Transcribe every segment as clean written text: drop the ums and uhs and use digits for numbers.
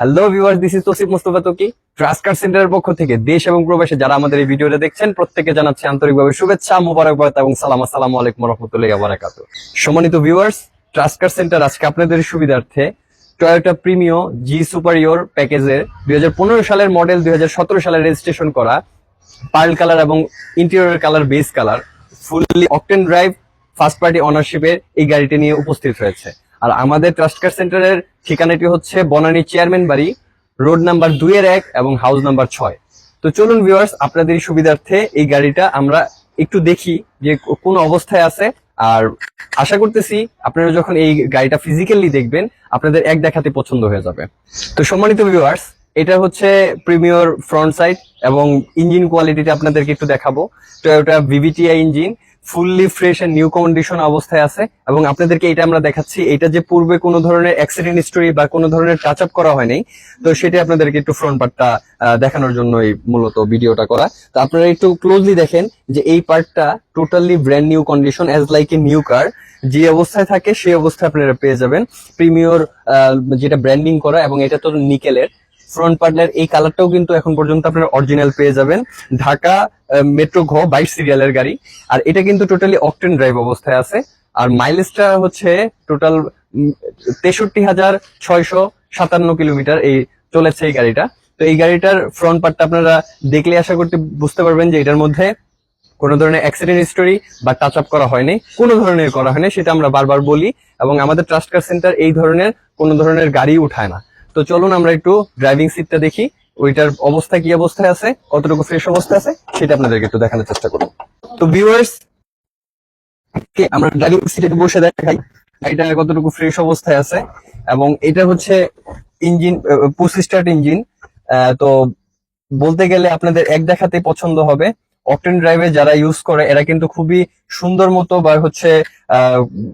Hello viewers, this is Tousif Mustafa Taki. Trust car সেন্টারের পক্ষ থেকে দেশ এবং প্রবাসে যারা আমাদের এই ভিডিওটা দেখছেন প্রত্যেককে জানাচ্ছি আন্তরিকভাবে শুভেচ্ছা, মোবারকবাদ এবং সালাম। আসসালামু আলাইকুম ওয়া রাহমাতুল্লাহি ওয়া বারাকাতুহু। সম্মানিত ভিউয়ার্স, ট্রাস্ট কার সেন্টার আজকে আপনাদের সুবিধার্থে টয়োটা প্রিমিও জি সুপারিয়র প্যাকেজের 2015 সালের মডেল 2017 সালে রেজিস্ট্রেশন করা পার্ল কালার এবং interior colour base colour fully octane drive first party অনারশিপের এই গাড়িটি নিয়ে উপস্থিত হয়েছে। আর আমাদের ট্রাস্ট কার সেন্টারের ঠিকানাটি হচ্ছে বনানী চেয়ারম্যান বাড়ি, রোড নাম্বার 2-1 এবং হাউস নাম্বার 6। তো চলুন ভিউয়ার্স, আপনাদের সুবিধার্থে এই গাড়িটা আমরা একটু দেখি যে কোন অবস্থায় আছে। আর আশা করতেছি আপনারা যখন এই গাড়িটা ফিজিক্যালি দেখবেন আপনাদের এক দেখাতে পছন্দ হয়ে যাবে। তো সম্মানিত ভিউয়ার্স, এটা হচ্ছে প্রিমিয়র ফ্রন্ট সাইড এবং ইঞ্জিন কোয়ালিটিটা আপনাদেরকে একটু দেখাবো। Toyota VVTi engine, fully fresh and new condition অবস্থায় আছে এবং আপনাদেরকে এটা আমরা দেখাচ্ছি। এটা যে পূর্বে কোনো ধরনের অ্যাক্সিডেন্ট হিস্টোরি বা কোনো ধরনের টাচ আপ করা হয়নি, তো সেটা আপনাদেরকে একটু ফ্রন্ট পার্টটা দেখানোর জন্যই মূলত ভিডিওটা করা। তো আপনারা একটু ক্লোজলি দেখেন যে এই পার্টটা totally brand new condition, as like a new car. যে অবস্থায় থাকে সেই অবস্থায় আপনারা পেয়ে যাবেন। প্রিমিয়র যেটা ব্র্যান্ডিং করা এবং এটা তো নিকেলের। ফ্রন্ট পার্টের এই কালারটাও কিন্তু এখন পর্যন্ত আপনারা অরিজিনাল পেয়ে যাবেন। ঢাকা মেট্রো ঘ 22 সিরিয়ালের গাড়ি। আর এটা কিন্তু টোটালি অকটেন ড্রাইভ অবস্থায় আছে। আর মাইলেজটা হচ্ছে টোটাল 63,657 কিলোমিটার এই চলেছে এই গাড়িটা। তো এই গাড়িটার ফ্রন্ট পার্টটা আপনারা দেখলে আশা করতে বুঝতে পারবেন যে এটার মধ্যে কোনো ধরনের অ্যাক্সিডেন্ট হিস্টোরি বা টাচ আপ করা হয়নি, কোনো ধরনের করা হয়নি, সেটা আমরা বারবার বলি। এবং আমাদের ট্রাস্ট কার সেন্টার এই ধরনের কোনো ধরনের গাড়ি উঠায় না। তো চলুন আমরা একটু ড্রাইভিং সিটটা দেখি, ওইটার অবস্থা কি অবস্থায় আছে, কতটুকু ফ্রেশ অবস্থায় আছে সেটা আপনাদেরকে একটু দেখানোর চেষ্টা করব। তো ভিউয়ার্স, আমরা ড্রাইভিং সিটে বসে দেখাই গাড়িটা কতটুকু ফ্রেশ অবস্থায় আছে। এবং এটা হচ্ছে ইঞ্জিন, পুশ স্টার্ট ইঞ্জিন। তো বলতে গেলে আপনাদের এক দেখাতে পছন্দ হবে। অকটেন ড্রাইভে যারা ইউজ করে এরা কিন্তু খুবই সুন্দর মতো বা হচ্ছে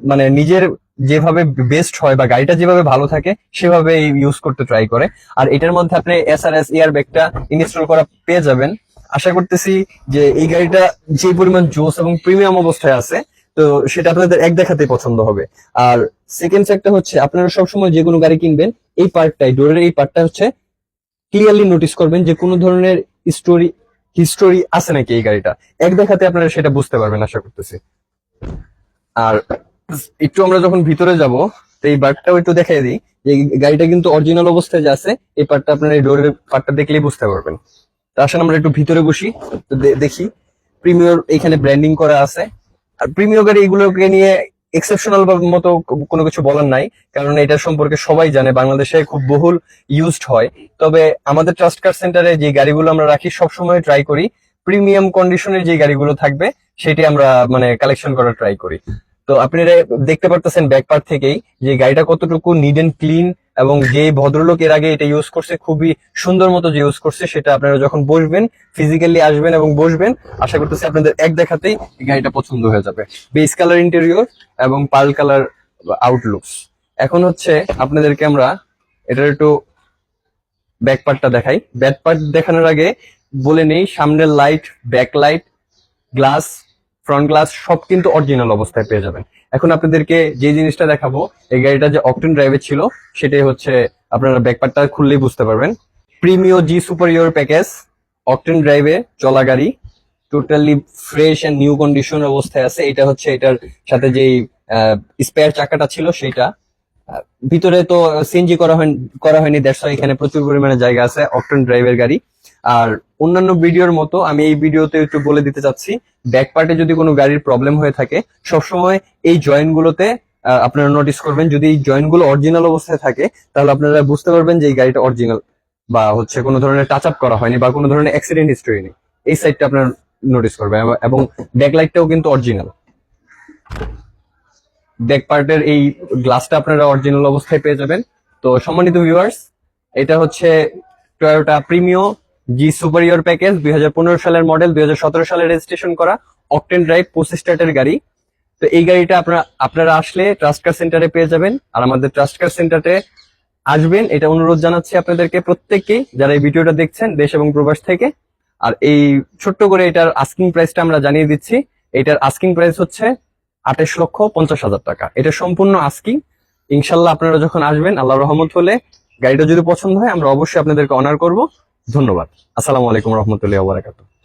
মানে নিজের যেভাবে বেস্ট হয় বা গাড়িটা যেভাবে ভালো থাকে সেভাবে ইউজ করতে ট্রাই করে। আর এটার মধ্যে আপনি এসআরএস এয়ার ব্যাগটা ইনস্টল করা পেয়ে যাবেন। আশা করতেছি যে এই গাড়িটা যে পরিমাণ জোস এবং প্রিমিয়াম অবস্থায় আছে, তো সেটা আপনাদের এক দেখাতে পছন্দ হবে। আর সেকেন্ড ফ্যাক্টর হচ্ছে, আপনারা সবসময় যে কোনো গাড়ি কিনবেন এই পার্টটাই, ডোরের এই পার্টটা হচ্ছে ক্লিয়ারলি নোটিস করবেন যে কোনো ধরনের হিস্টোরি আছে নাকি এই গাড়িটা। এক দেখাতে আপনারা সেটা বুঝতে পারবেন আশা করতেছি। আর একটু আমরা যখন ভিতরে যাব, তো এই পার্টটাও একটু দেখাই দিই যে গাড়িটা কিন্তু অরিজিনাল অবস্থায় যে আছে এই পার্টটা আপনারা এই ডোরের পার্টটা দেখলেই বুঝতে পারবেন। তো আসলে আমরা একটু ভিতরে বসি, তো দেখি। প্রিমিয়র এখানে ব্র্যান্ডিং করা আছে। আর প্রিমিয়র গাড়ি এগুলোকে নিয়ে এক্সেপশনাল মতো কোনো কিছু বলার নাই, কারণ এটা সম্পর্কে সবাই জানে, বাংলাদেশে খুব বহুল ইউজড হয়। তবে আমাদের ট্রাস্ট কার সেন্টারে যে গাড়িগুলো আমরা রাখি সবসময় ট্রাই করি প্রিমিয়াম কন্ডিশনের যে গাড়িগুলো থাকবে সেটি আমরা মানে কালেকশন করার ট্রাই করি। তো আপনারা দেখতে পারতেছেন ব্যাক পার্ট থেকেই যে গাড়িটা কতটুকু নিড এন্ড ক্লিন, এবং যে ভদ্রলোক এর আগে এটা ইউজ করছে খুবই সুন্দর মতো যে ইউজ করছে সেটা আপনারা যখন বসবেন, ফিজিক্যালি আসবেন এবং বসবেন, আশা করতেছি আপনাদের এক দেখাতেই গাড়িটা পছন্দ হয়ে যাবে। বেস কালার ইন্টেরিয়র এবং পার্ল কালার আউটলুকস। এখন হচ্ছে আপনাদেরকে আমরা এটার একটু ব্যাক পার্টটা দেখাই। ব্যাক পার্ট দেখানোর আগে বলে নেই, সামনের light, back light, glass, front glass সব কিন্তু অরিজিনাল অবস্থায় পেয়ে যাবেন। এখন আপনাদেরকে যে জিনিসটা দেখাবো, এই গাড়িটা যে অকটেন ড্রাইভে ছিল সেটাই হচ্ছে, আপনারা ব্যাকপার্টটা খুললেই বুঝতে পারবেন। Premio G superior package, octane ড্রাইভে চলা গাড়ি, totally fresh and new condition অবস্থায় আছে। এটা হচ্ছে এটার সাথে যেই স্পেয়ার চাকাটা ছিল সেটা। ভিতরে তো সিএনজি করা হয়নি, দ্যাটস ওয়াই এখানে প্রচুর পরিমাণে জায়গা আছে। অকটেন ড্রাইভের গাড়ি। আর অন্যান্য ভিডিওর মতো আমি এই ভিডিওতে একটু বলে দিতে চাচ্ছি, ব্যাক পার্টে যদি কোনো গাড়ির প্রবলেম হয়ে থাকে সবসময় এই জয়েন্ট গুলোতে আপনারা নোটিস করবেন। যদি এই জয়েন্ট গুলো অরিজিনাল অবস্থায় থাকে তাহলে আপনারা বুঝতে পারবেন যে এই গাড়িটা অরিজিনাল, বা হচ্ছে কোনো ধরনের টাচ আপ করা হয়নি বা কোনো ধরনের অ্যাক্সিডেন্ট হিস্টরি নেই। এই সাইডটা আপনারা নোটিস করবেন। এবং ব্যাকলাইটটাও কিন্তু অরিজিনাল। ব্যাক পার্টের এই গ্লাসটা আপনারা অরিজিনাল অবস্থায় পেয়ে যাবেন। তো সম্মানিত ভিউয়ার্স, এটা হচ্ছে Toyota Premio G superior package, 2015 সালের মডেল, 2017 সালে রেজিস্ট্রেশন করা অকটেন ড্রাইভ পুশ স্টার্টের গাড়ি। তো এই গাড়িটা আপনারা আসলে ট্রাস্ট কার সেন্টারে পেয়ে যাবেন। আর আমাদের ট্রাস্ট কার সেন্টারে আসবেন এটা অনুরোধ জানাচ্ছি আপনাদেরকে প্রত্যেককেই, যারা এই ভিডিওটা দেখছেন দেশ এবং প্রবাস থেকে। আর এই ছোট্ট করে এটার আস্কিং প্রাইসটা আমরা জানিয়ে দিচ্ছি। এটার আস্কিং প্রাইস হচ্ছে 28,50,000 টাকা। এটা সম্পূর্ণ আস্কিং। ইনশাল্লাহ আপনারা যখন আসবেন, আল্লাহর রহমত হলে গাড়িটা যদি পছন্দ হয় আমরা অবশ্যই আপনাদেরকে অনার করব। ধন্যবাদ। আসসালামু আলাইকুম রহমতুল্লাহি ওয়া বারাকাতুহু।